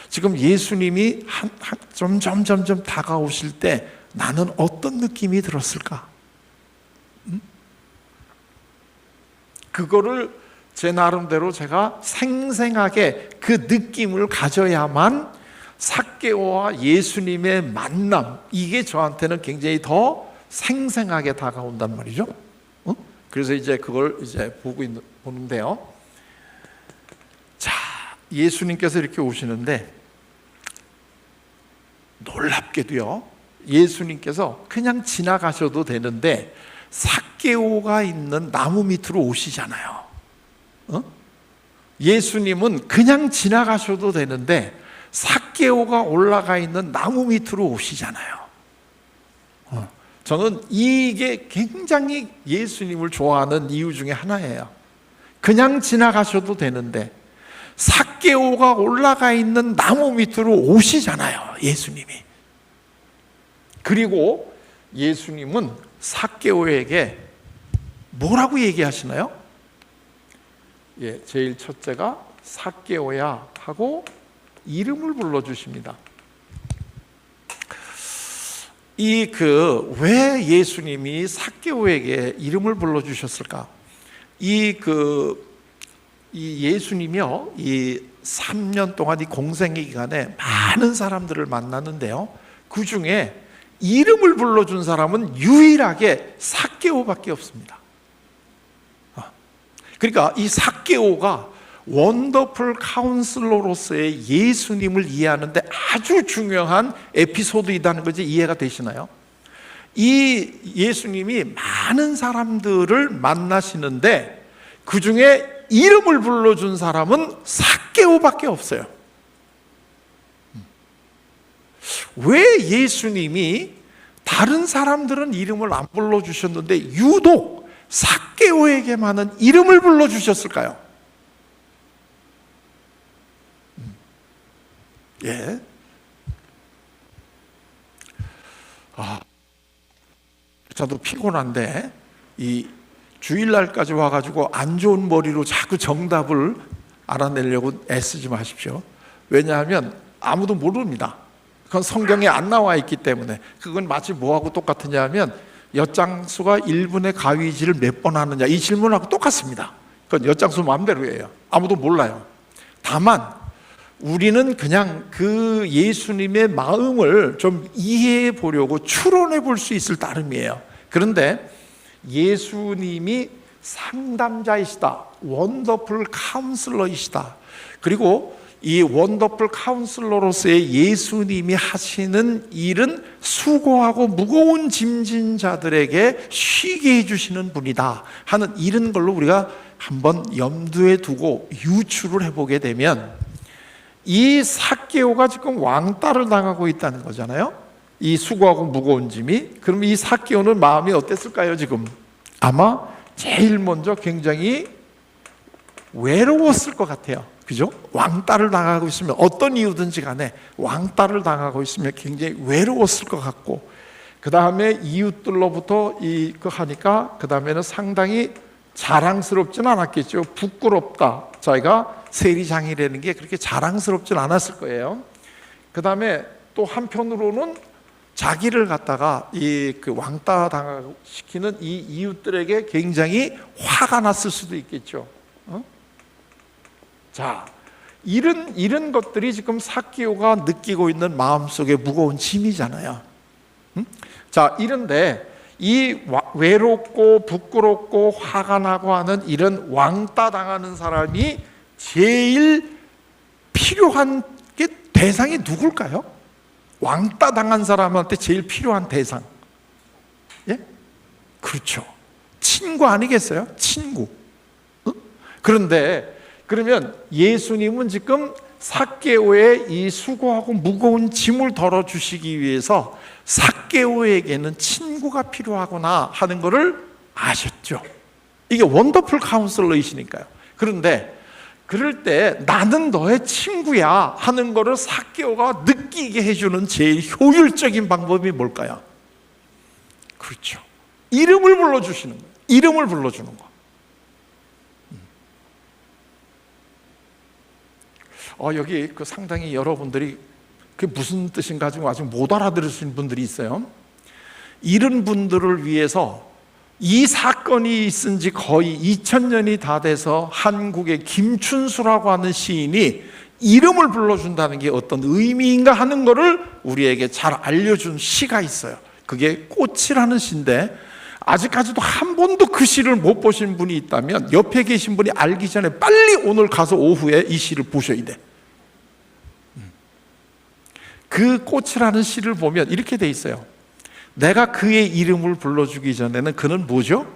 지금 예수님이 점점 다가오실 때 나는 어떤 느낌이 들었을까? 그거를 제 나름대로 제가 생생하게 그 느낌을 가져야만 삭개오와 예수님의 만남, 이게 저한테는 굉장히 더 생생하게 다가온단 말이죠. 그래서 이제 그걸 이제 보는데요. 자, 예수님께서 이렇게 오시는데 놀랍게도요, 예수님께서 그냥 지나가셔도 되는데 삭개오가 있는 나무 밑으로 오시잖아요. 예수님은 그냥 지나가셔도 되는데 삭개오가 올라가 있는 나무 밑으로 오시잖아요. 저는 이게 굉장히 예수님을 좋아하는 이유 중에 하나예요. 그냥 지나가셔도 되는데 삭개오가 올라가 있는 나무 밑으로 오시잖아요, 예수님이. 그리고 예수님은 삭개오에게 뭐라고 얘기하시나요? 제일 첫째가 삭개오야 하고 이름을 불러주십니다. 왜 예수님이 삭개오에게 이름을 불러주셨을까? 이 예수님이요, 이 3년 동안 이 공생의 기간에 많은 사람들을 만났는데요, 그 중에 이름을 불러준 사람은 유일하게 삭개오밖에 없습니다. 그러니까 이 삭개오가 원더풀 카운슬러로서의 예수님을 이해하는데 아주 중요한 에피소드이다는 것이 이해가 되시나요? 이 예수님이 많은 사람들을 만나시는데 그 중에 이름을 불러준 사람은 삭개오밖에 없어요. 왜 예수님이 다른 사람들은 이름을 안 불러주셨는데 유독 삭개오에게만은 이름을 불러주셨을까요? 저도 피곤한데 이 주일날까지 와가지고 안 좋은 머리로 자꾸 정답을 알아내려고 애쓰지 마십시오. 왜냐하면 아무도 모릅니다. 그건 성경에 안 나와 있기 때문에. 그건 마치 뭐하고 똑같으냐 하면 엿장수가 1분의 가위질을 몇 번 하느냐, 이 질문하고 똑같습니다. 그건 엿장수 마음대로예요. 아무도 몰라요. 다만 우리는 그냥 그 예수님의 마음을 좀 이해해 보려고 추론해 볼 수 있을 따름이에요. 그런데 예수님이 상담자이시다, 원더풀 카운슬러이시다, 그리고 이 원더풀 카운슬러로서의 예수님이 하시는 일은 수고하고 무거운 짐진 자들에게 쉬게 해주시는 분이다 하는 이런 걸로 우리가 한번 염두에 두고 유추를 해보게 되면 이 삭개오가 지금 왕따를 당하고 있다는 거잖아요. 이 수고하고 무거운 짐이. 그럼 이 삭개오는 마음이 어땠을까요? 지금 아마 제일 먼저 굉장히 외로웠을 것 같아요. 그죠? 왕따를 당하고 있으면, 어떤 이유든지 간에 왕따를 당하고 있으면 굉장히 외로웠을 것 같고, 그 다음에 이웃들로부터 하니까 그 다음에는 상당히 자랑스럽지는 않았겠죠. 부끄럽다. 자기가 세리장이라는 게 그렇게 자랑스럽진 않았을 거예요. 그 다음에 또 한편으로는 자기를 갖다가 그 왕따 당시키는 이 이웃들에게 굉장히 화가 났을 수도 있겠죠. 자, 이런 것들이 지금 삭개오가 느끼고 있는 마음속에 무거운 짐이잖아요. 자, 이런데 이 외롭고 부끄럽고 화가 나고 하는 이런 왕따 당하는 사람이 제일 필요한 게 대상이 누굴까요? 왕따 당한 사람한테 제일 필요한 대상. 예? 그렇죠. 친구 아니겠어요? 친구. 그런데 그러면 예수님은 지금 삭개오의 이 수고하고 무거운 짐을 덜어주시기 위해서 삭개오에게는 친구가 필요하구나 하는 것을 아셨죠. 이게 원더풀 카운슬러이시니까요. 그런데 그럴 때 나는 너의 친구야 하는 것을 삭개오가 느끼게 해주는 제일 효율적인 방법이 뭘까요? 그렇죠. 이름을 불러주시는 거예요. 이름을 불러주는 거. 여기 상당히 여러분들이 그게 무슨 뜻인가 지금 아직 못 알아들으시는 분들이 있어요. 이런 분들을 위해서 이 사건이 있은 지 거의 2000년이 다 돼서 한국의 김춘수라고 하는 시인이 이름을 불러준다는 게 어떤 의미인가 하는 것을 우리에게 잘 알려준 시가 있어요. 그게 꽃이라는 시인데 아직까지도 한 번도 그 시를 못 보신 분이 있다면 옆에 계신 분이 알기 전에 빨리 오늘 가서 오후에 이 시를 보셔야 돼. 그 꽃이라는 시를 보면 이렇게 돼 있어요. 내가 그의 이름을 불러주기 전에는 그는 뭐죠?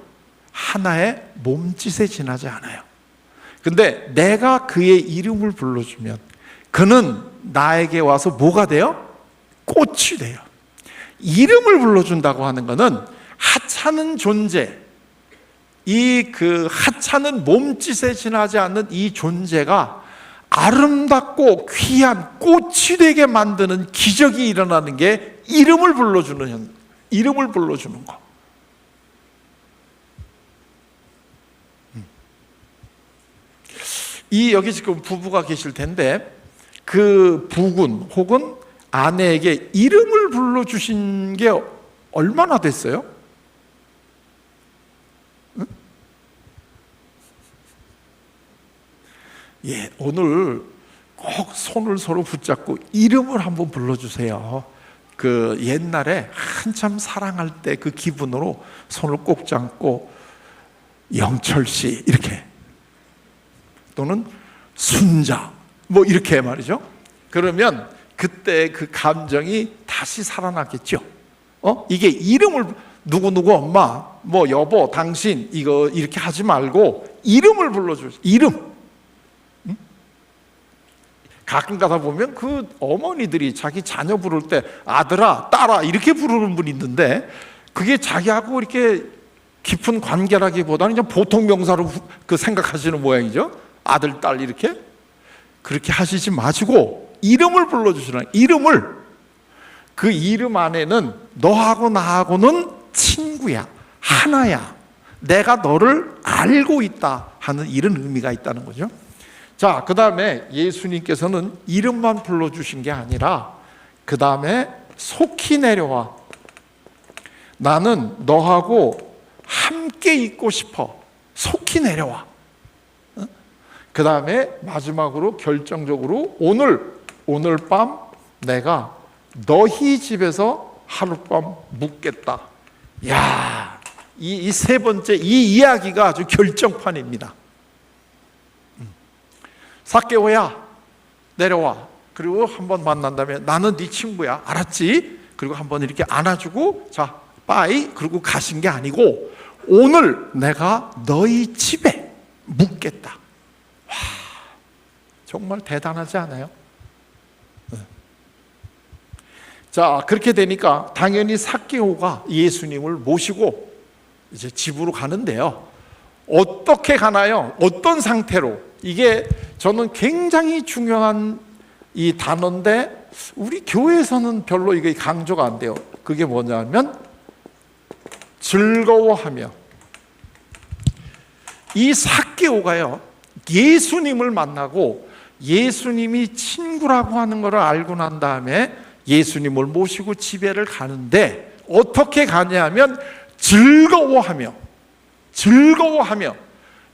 하나의 몸짓에 지나지 않아요. 근데 내가 그의 이름을 불러주면 그는 나에게 와서 뭐가 돼요? 꽃이 돼요. 이름을 불러준다고 하는 것은 하찮은 존재, 이 하찮은 몸짓에 지나지 않는 이 존재가 아름답고 귀한 꽃이 되게 만드는 기적이 일어나는 게 이름을 불러주는 거. 여기 지금 부부가 계실 텐데 그 부군 혹은 아내에게 이름을 불러주신 게 얼마나 됐어요? 응? 오늘 꼭 손을 서로 붙잡고 이름을 한번 불러주세요. 옛날에 한참 사랑할 때 그 기분으로 손을 꼭 잡고 영철 씨 이렇게, 또는 순자 뭐 이렇게 말이죠. 그러면 그때 그 감정이 다시 살아나겠죠. 이게 이름을 누구누구 엄마, 뭐 여보, 당신 이거 이렇게 하지 말고 이름을 불러줘요. 이름. 가끔 가다 보면 그 어머니들이 자기 자녀 부를 때 아들아, 딸아 이렇게 부르는 분이 있는데 그게 자기하고 이렇게 깊은 관계라기보다는 그냥 보통 명사로 생각하시는 모양이죠. 아들, 딸 이렇게. 그렇게 하시지 마시고 이름을 불러주시라는, 이름을. 그 이름 안에는 너하고 나하고는 친구야, 하나야, 내가 너를 알고 있다 하는 이런 의미가 있다는 거죠. 자, 그 다음에 예수님께서는 이름만 불러주신 게 아니라 그 다음에 속히 내려와, 나는 너하고 함께 있고 싶어, 속히 내려와. 그 다음에 마지막으로 결정적으로 오늘 밤 내가 너희 집에서 하룻밤 묵겠다. 야, 이 세 번째 이 이야기가 아주 결정판입니다. 삭개오야, 내려와. 그리고 한번 만난 다음에 나는 네 친구야, 알았지? 그리고 한번 이렇게 안아주고 자, 빠이. 그리고 가신 게 아니고 오늘 내가 너희 집에 묵겠다. 와, 정말 대단하지 않아요? 자, 그렇게 되니까 당연히 삭개오가 예수님을 모시고 이제 집으로 가는데요. 어떻게 가나요? 어떤 상태로? 이게 저는 굉장히 중요한 이 단어인데 우리 교회에서는 별로 이게 강조가 안 돼요. 그게 뭐냐면 즐거워하며. 이 삭개오가요, 예수님을 만나고 예수님이 친구라고 하는 것을 알고 난 다음에 예수님을 모시고 집에를 가는데 어떻게 가냐면 즐거워하며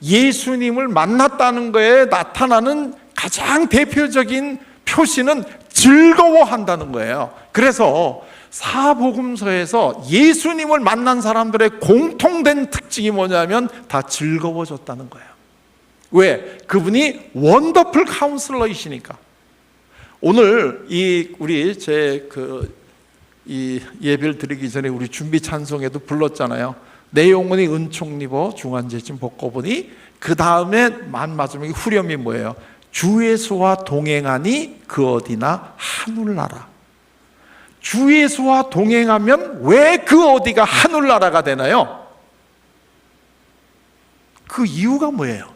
예수님을 만났다는 것에 나타나는 가장 대표적인 표시는 즐거워한다는 거예요. 그래서 사복음서에서 예수님을 만난 사람들의 공통된 특징이 뭐냐면 다 즐거워졌다는 거예요. 왜? 그분이 원더풀 카운슬러이시니까. 오늘 우리 이 예배를 드리기 전에 우리 준비 찬송에도 불렀잖아요. 내 영혼이 은총 입어 중한 죄짐 벗고 보니 그 다음에 만 마지막에 후렴이 뭐예요? 주 예수와 동행하니 그 어디나 하늘나라. 주 예수와 동행하면 왜 그 어디가 하늘나라가 되나요? 그 이유가 뭐예요?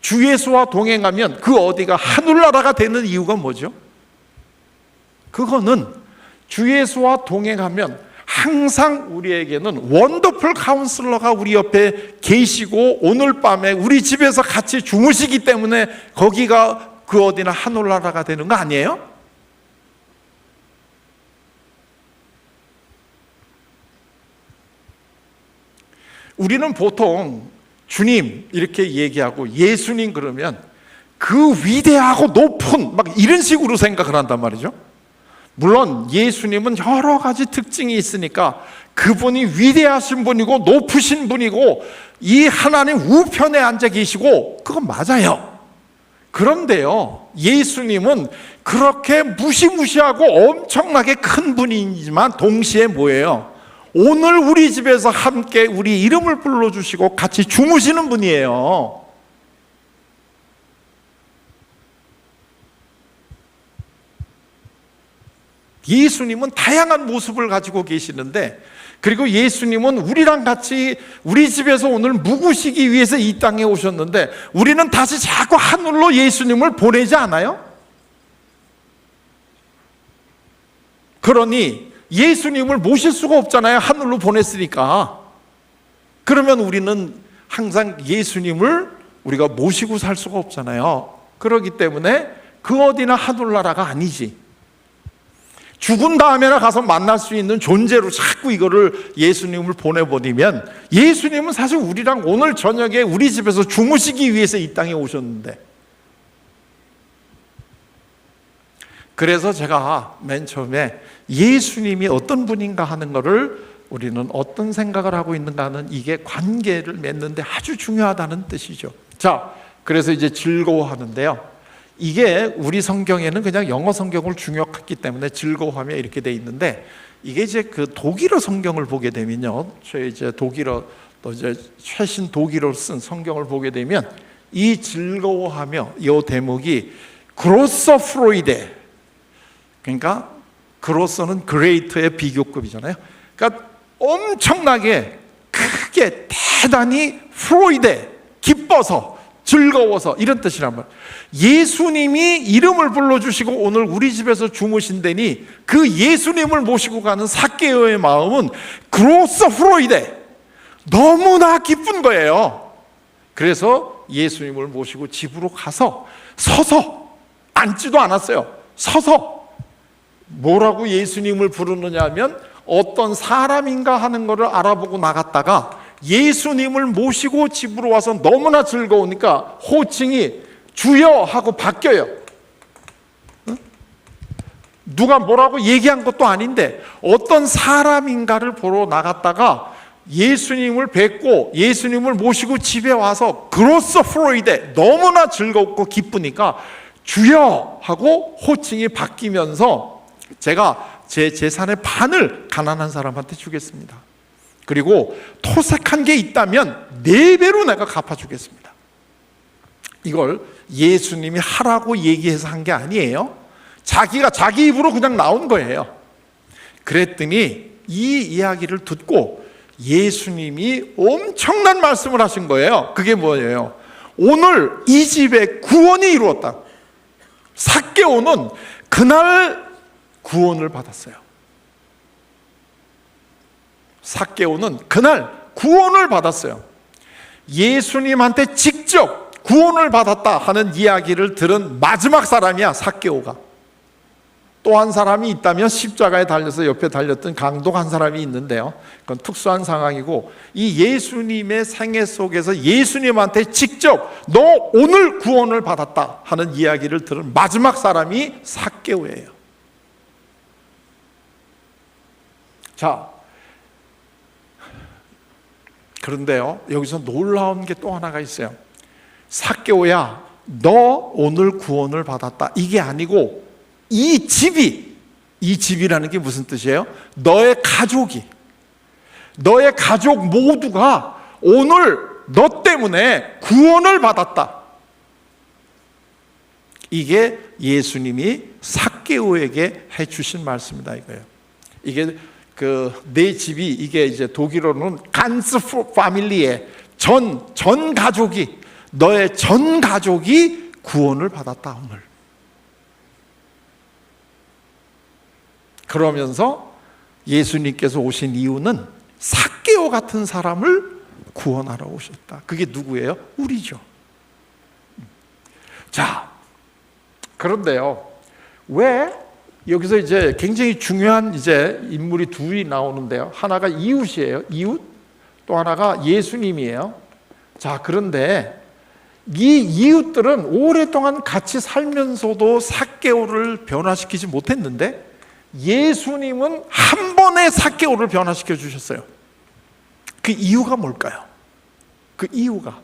주 예수와 동행하면 그 어디가 하늘나라가 되는 이유가 뭐죠? 그거는 주 예수와 동행하면 항상 우리에게는 원더풀 카운슬러가 우리 옆에 계시고 오늘 밤에 우리 집에서 같이 주무시기 때문에 거기가 그 어디나 하늘나라가 되는 거 아니에요? 우리는 보통 주님 이렇게 얘기하고 예수님 그러면 그 위대하고 높은 막 이런 식으로 생각을 한단 말이죠. 물론 예수님은 여러 가지 특징이 있으니까 그분이 위대하신 분이고 높으신 분이고 이 하나님 우편에 앉아 계시고 그건 맞아요. 그런데요, 예수님은 그렇게 무시무시하고 엄청나게 큰 분이지만 동시에 뭐예요? 오늘 우리 집에서 함께 우리 이름을 불러주시고 같이 주무시는 분이에요. 예수님은 다양한 모습을 가지고 계시는데, 그리고 예수님은 우리랑 같이 우리 집에서 오늘 묵으시기 위해서 이 땅에 오셨는데 우리는 다시 자꾸 하늘로 예수님을 보내지 않아요? 그러니 예수님을 모실 수가 없잖아요. 하늘로 보냈으니까. 그러면 우리는 항상 예수님을 우리가 모시고 살 수가 없잖아요. 그렇기 때문에 그 어디나 하늘나라가 아니지. 죽은 다음에나 가서 만날 수 있는 존재로 자꾸 이거를 예수님을 보내버리면, 예수님은 사실 우리랑 오늘 저녁에 우리 집에서 주무시기 위해서 이 땅에 오셨는데, 그래서 제가 맨 처음에 예수님이 어떤 분인가 하는 것을 우리는 어떤 생각을 하고 있는가 하는 이게 관계를 맺는데 아주 중요하다는 뜻이죠. 자, 그래서 이제 즐거워하는데요, 이게 우리 성경에는 그냥 영어 성경을 중역했기 때문에 즐거워하며 이렇게 돼 있는데, 이게 이제 그 독일어 성경을 보게 되면요, 이제 독일어 또 이제 최신 독일어를 쓴 성경을 보게 되면 이 즐거워하며 이 대목이 그로서 프로이데, 그러니까 그로서는 그레이트의 비교급이잖아요. 그러니까 엄청나게 크게 대단히 프로이데, 기뻐서 즐거워서 이런 뜻이란 말이에요. 예수님이 이름을 불러주시고 오늘 우리 집에서 주무신다니 그 예수님을 모시고 가는 삭개오의 마음은 그로서 프로이데, 너무나 기쁜 거예요. 그래서 예수님을 모시고 집으로 가서 서서, 앉지도 않았어요. 서서 뭐라고 예수님을 부르느냐 하면 어떤 사람인가 하는 것을 알아보고 나갔다가 예수님을 모시고 집으로 와서 너무나 즐거우니까 호칭이 주여 하고 바뀌어요. 누가 뭐라고 얘기한 것도 아닌데 어떤 사람인가를 보러 나갔다가 예수님을 뵙고 예수님을 모시고 집에 와서 그로서 프로이데, 너무나 즐겁고 기쁘니까 주여 하고 호칭이 바뀌면서 제가 제 재산의 반을 가난한 사람한테 주겠습니다. 그리고 토색한 게 있다면 4배로 내가 갚아주겠습니다. 이걸 예수님이 하라고 얘기해서 한 게 아니에요. 자기가 자기 입으로 그냥 나온 거예요. 그랬더니 이 이야기를 듣고 예수님이 엄청난 말씀을 하신 거예요. 그게 뭐예요? 오늘 이 집에 구원이 이루었다. 삭개오는 그날 구원을 받았어요. 삭개오는 그날 구원을 받았어요. 예수님한테 직접 구원을 받았다 하는 이야기를 들은 마지막 사람이야, 삭개오가. 또 한 사람이 있다면 십자가에 달려서 옆에 달렸던 강독 한 사람이 있는데요, 그건 특수한 상황이고, 이 예수님의 생애 속에서 예수님한테 직접 너 오늘 구원을 받았다 하는 이야기를 들은 마지막 사람이 삭개오예요. 자, 그런데요, 여기서 놀라운 게 또 하나가 있어요. 삭개오야, 너 오늘 구원을 받았다, 이게 아니고 이 집이라는 게 무슨 뜻이에요? 너의 가족 모두가 오늘 너 때문에 구원을 받았다. 이게 예수님이 삭개오에게 해주신 말씀이다 이거예요. 이게 내 집이 이게 이제 독일어로는 간스 파밀리에 전 가족이 너의 전 가족이 구원을 받았다 오늘. 그러면서 예수님께서 오신 이유는 삭개오 같은 사람을 구원하러 오셨다. 그게 누구예요? 우리죠. 자, 그런데요, 왜 여기서 이제 굉장히 중요한 이제 인물이 둘이 나오는데요. 하나가 이웃이에요. 이웃. 또 하나가 예수님이에요. 자, 그런데 이 이웃들은 오랫동안 같이 살면서도 삭개오를 변화시키지 못했는데 예수님은 한 번에 삭개오를 변화시켜 주셨어요. 그 이유가 뭘까요? 그 이유가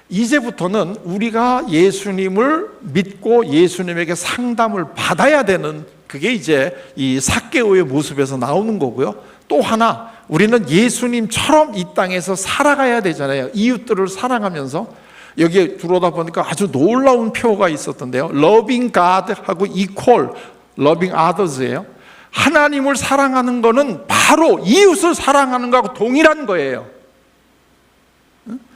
이제부터는 우리가 예수님을 믿고 예수님에게 상담을 받아야 되는 그게 이제 이 삭개오의 모습에서 나오는 거고요. 또 하나 우리는 예수님처럼 이 땅에서 살아가야 되잖아요. 이웃들을 사랑하면서. 여기에 들어오다 보니까 아주 놀라운 표가 있었던데요. Loving God하고 equal Loving Others예요. 하나님을 사랑하는 거는 바로 이웃을 사랑하는 거하고 동일한 거예요.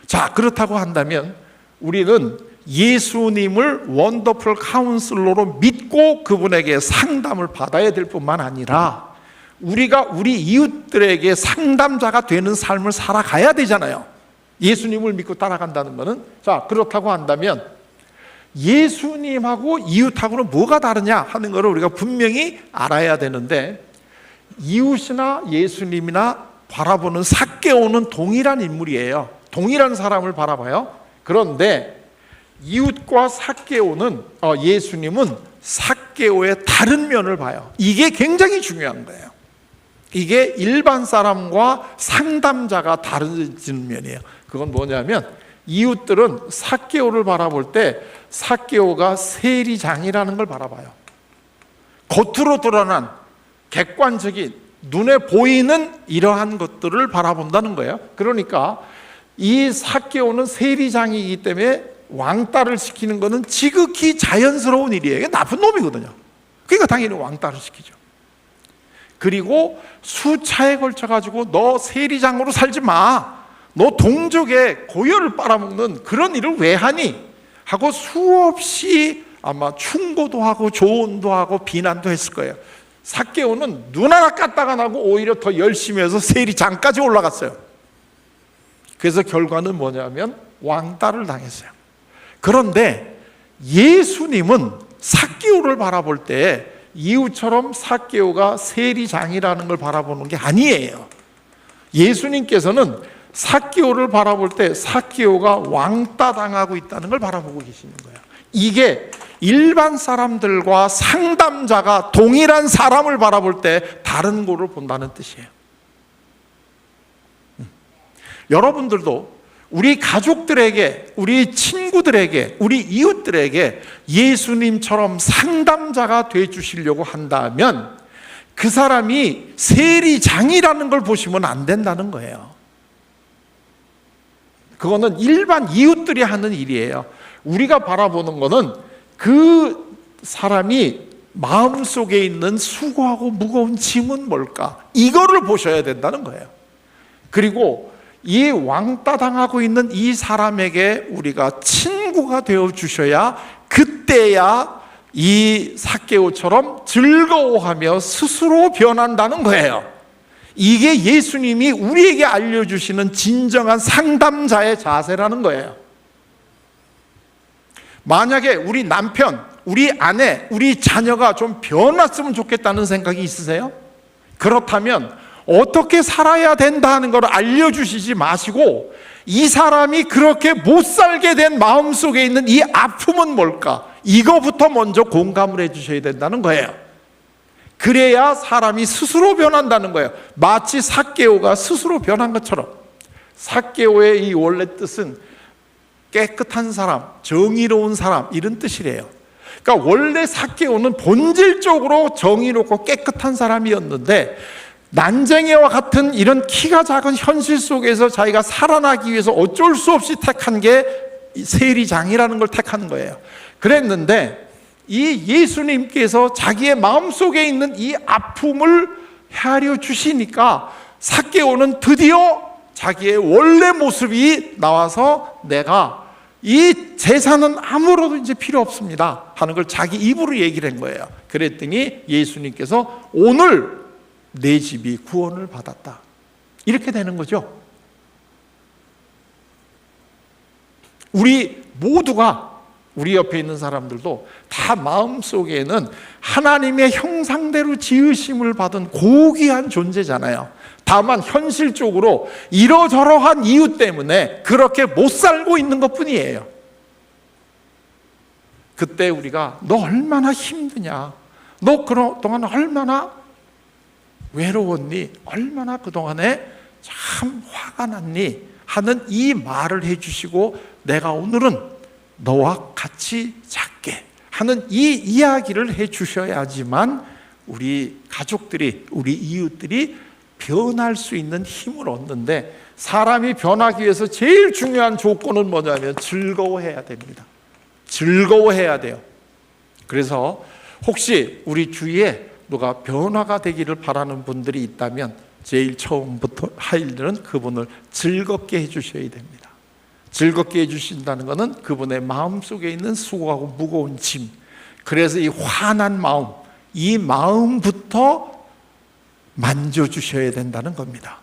자, 그렇다고 한다면 우리는 예수님을 원더풀 카운슬러로 믿고 그분에게 상담을 받아야 될 뿐만 아니라 우리가 우리 이웃들에게 상담자가 되는 삶을 살아가야 되잖아요. 예수님을 믿고 따라간다는 것은. 자, 그렇다고 한다면 예수님하고 이웃하고는 뭐가 다르냐 하는 것을 우리가 분명히 알아야 되는데, 이웃이나 예수님이나 바라보는 삭개오는 동일한 인물이에요. 동일한 사람을 바라봐요. 그런데 이웃과 삭개오는 예수님은 삭개오의 다른 면을 봐요. 이게 굉장히 중요한 거예요. 이게 일반 사람과 상담자가 다르지는 면이에요. 그건 뭐냐면 이웃들은 삭개오를 바라볼 때 삭개오가 세리장이라는 걸 바라봐요. 겉으로 드러난 객관적인 눈에 보이는 이러한 것들을 바라본다는 거예요. 그러니까 이 삭개오는 세리장이기 때문에 왕따를 시키는 것은 지극히 자연스러운 일이에요. 이게 나쁜 놈이거든요. 그러니까 당연히 왕따를 시키죠. 그리고 수차에 걸쳐가지고 너 세리장으로 살지 마, 너 동족의 고열을 빨아먹는 그런 일을 왜 하니? 하고 수없이 아마 충고도 하고 조언도 하고 비난도 했을 거예요. 삭개오는 눈 하나 까딱 안 하고 오히려 더 열심히 해서 세리장까지 올라갔어요. 그래서 결과는 뭐냐면 왕따를 당했어요. 그런데 예수님은 삭개오를 바라볼 때 이웃처럼 삭개오가 세리장이라는 걸 바라보는 게 아니에요. 예수님께서는 삭개오를 바라볼 때 삭개오가 왕따 당하고 있다는 걸 바라보고 계시는 거예요. 이게 일반 사람들과 상담자가 동일한 사람을 바라볼 때 다른 거를 본다는 뜻이에요. 여러분들도 우리 가족들에게, 우리 친구들에게, 우리 이웃들에게 예수님처럼 상담자가 돼 주시려고 한다면 그 사람이 세리장이라는 걸 보시면 안 된다는 거예요. 그거는 일반 이웃들이 하는 일이에요. 우리가 바라보는 거는 그 사람이 마음속에 있는 수고하고 무거운 짐은 뭘까? 이거를 보셔야 된다는 거예요. 그리고 이 왕따 당하고 있는 이 사람에게 우리가 친구가 되어 주셔야 그때야 이 삭개오처럼 즐거워하며 스스로 변한다는 거예요. 이게 예수님이 우리에게 알려주시는 진정한 상담자의 자세라는 거예요. 만약에 우리 남편, 우리 아내, 우리 자녀가 좀 변했으면 좋겠다는 생각이 있으세요? 그렇다면 어떻게 살아야 된다는 걸 알려주시지 마시고 이 사람이 그렇게 못 살게 된 마음속에 있는 이 아픔은 뭘까? 이거부터 먼저 공감을 해주셔야 된다는 거예요. 그래야 사람이 스스로 변한다는 거예요. 마치 삭개오가 스스로 변한 것처럼. 삭개오의 이 원래 뜻은 깨끗한 사람, 정의로운 사람 이런 뜻이래요. 그러니까 원래 삭개오는 본질적으로 정의롭고 깨끗한 사람이었는데 난쟁이와 같은 이런 키가 작은 현실 속에서 자기가 살아나기 위해서 어쩔 수 없이 택한 게 세리장이라는 걸 택하는 거예요. 그랬는데 이 예수님께서 자기의 마음속에 있는 이 아픔을 헤아려 주시니까 삭개오는 드디어 자기의 원래 모습이 나와서 내가 이 제사는 아무로도 이제 필요 없습니다 하는 걸 자기 입으로 얘기를 한 거예요. 그랬더니 예수님께서 오늘 내 집이 구원을 받았다, 이렇게 되는 거죠. 우리 모두가, 우리 옆에 있는 사람들도 다 마음속에는 하나님의 형상대로 지으심을 받은 고귀한 존재잖아요. 다만 현실적으로 이러저러한 이유 때문에 그렇게 못 살고 있는 것뿐이에요. 그때 우리가 너 얼마나 힘드냐, 너 그동안 얼마나 외로웠니, 얼마나 그동안에 참 화가 났니 하는 이 말을 해주시고 내가 오늘은 너와 같이 작게 하는 이 이야기를 해주셔야지만 우리 가족들이, 우리 이웃들이 변할 수 있는 힘을 얻는데, 사람이 변하기 위해서 제일 중요한 조건은 뭐냐면 즐거워해야 됩니다. 즐거워해야 돼요. 그래서 혹시 우리 주위에 누가 변화가 되기를 바라는 분들이 있다면 제일 처음부터 할 일은 그분을 즐겁게 해주셔야 됩니다. 즐겁게 해주신다는 것은 그분의 마음속에 있는 수고하고 무거운 짐, 그래서 이 화난 마음, 이 마음부터 만져주셔야 된다는 겁니다.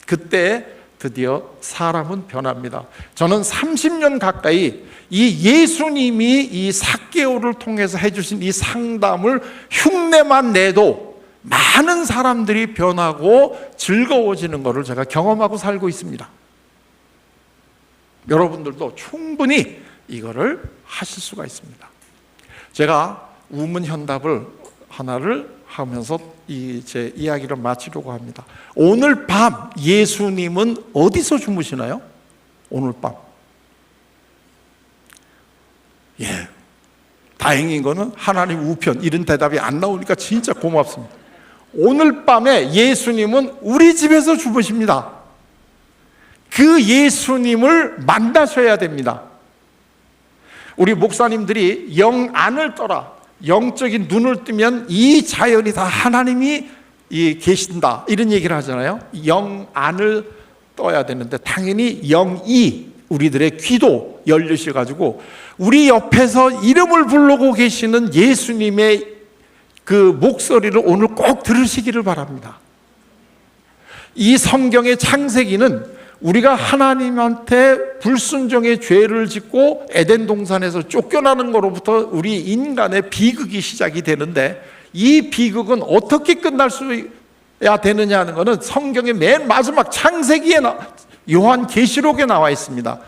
그때 드디어 사람은 변합니다. 저는 30년 가까이 이 예수님이 이 삭개오를 통해서 해주신 이 상담을 흉내만 내도 많은 사람들이 변하고 즐거워지는 것을 제가 경험하고 살고 있습니다. 여러분들도 충분히 이거를 하실 수가 있습니다. 제가 우문현답을 하나를 하면서 제 이야기를 마치려고 합니다. 오늘 밤 예수님은 어디서 주무시나요? 오늘 밤. 다행인 거는 하나님 우편 이런 대답이 안 나오니까 진짜 고맙습니다. 오늘 밤에 예수님은 우리 집에서 주무십니다. 그 예수님을 만나셔야 됩니다. 우리 목사님들이 영 안을 떠라, 영적인 눈을 뜨면 이 자연이 다 하나님이 계신다, 이런 얘기를 하잖아요. 영 안을 떠야 되는데 당연히 영이 우리들의 귀도 열리셔가지고 우리 옆에서 이름을 부르고 계시는 예수님의 그 목소리를 오늘 꼭 들으시기를 바랍니다. 이 성경의 창세기는 우리가 하나님한테 불순종의 죄를 짓고 에덴 동산에서 쫓겨나는 것로부터 우리 인간의 비극이 시작이 되는데, 이 비극은 어떻게 끝날 수야 되느냐 하는 것은 성경의 맨 마지막 창세기에 요한계시록에 나와 있습니다.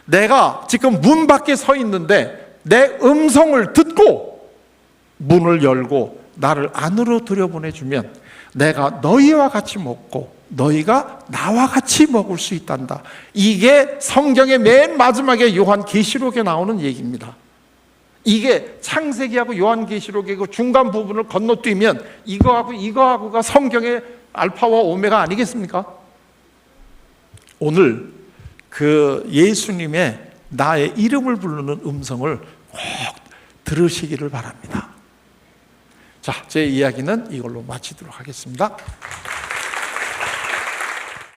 내가 지금 문 밖에 서 있는데 내 음성을 듣고 문을 열고 나를 안으로 들여보내주면 내가 너희와 같이 먹고 너희가 나와 같이 먹을 수 있단다. 이게 성경의 맨 마지막에 요한계시록에 나오는 얘기입니다. 이게 창세기하고 요한계시록의 그 중간 부분을 건너뛰면 이거하고가 성경의 알파와 오메가 아니겠습니까? 오늘 그 예수님의 나의 이름을 부르는 음성을 꼭 들으시기를 바랍니다. 자, 제 이야기는 이걸로 마치도록 하겠습니다.